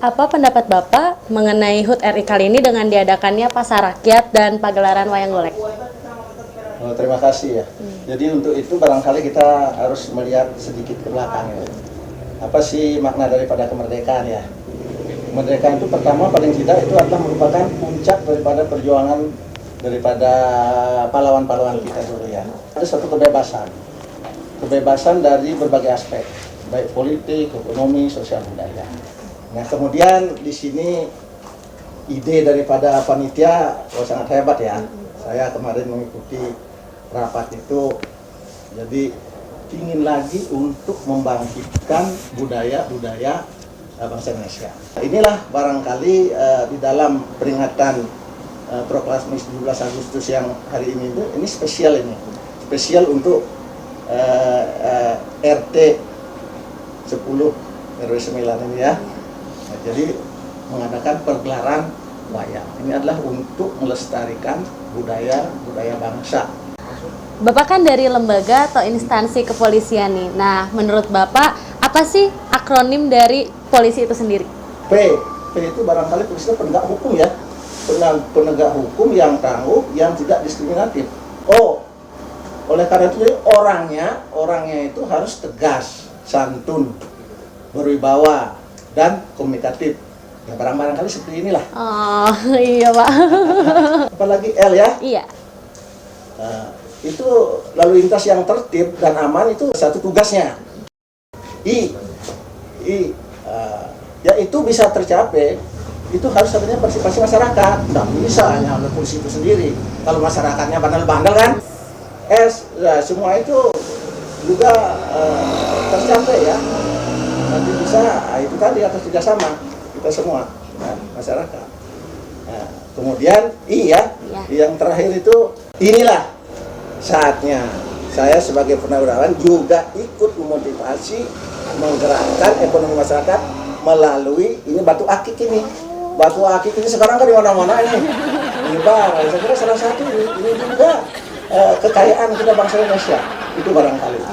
Apa pendapat Bapak mengenai HUT RI kali ini dengan diadakannya pasar rakyat dan pagelaran wayang golek? Oh, terima kasih ya. Jadi untuk itu barangkali kita harus melihat sedikit ke belakang ya. Apa sih makna daripada kemerdekaan ya? Kemerdekaan itu pertama paling tidak itu adalah merupakan puncak daripada perjuangan daripada pahlawan-pahlawan kita dulu ya. Ada satu kebebasan. Kebebasan dari berbagai aspek, baik politik, ekonomi, sosial, budaya. Nah, kemudian di sini ide daripada panitia sangat hebat ya. Saya kemarin mengikuti rapat itu, jadi ingin lagi untuk membangkitkan budaya-budaya bangsa Indonesia. Inilah barangkali di dalam peringatan proklamasi 17 Agustus yang hari ini itu, ini spesial untuk RT 10 RW 9 ini ya. Nah, jadi mengadakan pergelaran wayang. Ini adalah untuk melestarikan budaya bangsa. Bapak kan dari lembaga atau instansi kepolisian nih. Nah, menurut Bapak, apa sih akronim dari polisi itu sendiri? P itu barangkali polisi itu penegak hukum ya. Penegak hukum yang tangguh, yang tidak diskriminatif. Oleh karena itu orangnya itu harus tegas, santun, berwibawa, dan komunikatif. Ya barangkali seperti inilah. Oh, iya Pak. Apalagi L ya. Iya. Itu lalu lintas yang tertib dan aman itu satu tugasnya. Ya itu bisa tercapai, itu harus adanya partisipasi masyarakat. Nggak bisa hanya oleh polisi itu sendiri. Kalau masyarakatnya bandel-bandel kan. Ya, semua itu juga tercapai ya. Nanti bisa, itu tadi atas kerjasama kita semua, masyarakat. Nah, kemudian yang terakhir itu inilah saatnya saya sebagai purnawirawan juga ikut memotivasi menggerakkan ekonomi masyarakat melalui ini batu akik ini. Batu akik ini sekarang kan di mana-mana ini. Ini barang, saya kira salah satu ini juga kekayaan kita bangsa Indonesia itu barangkali.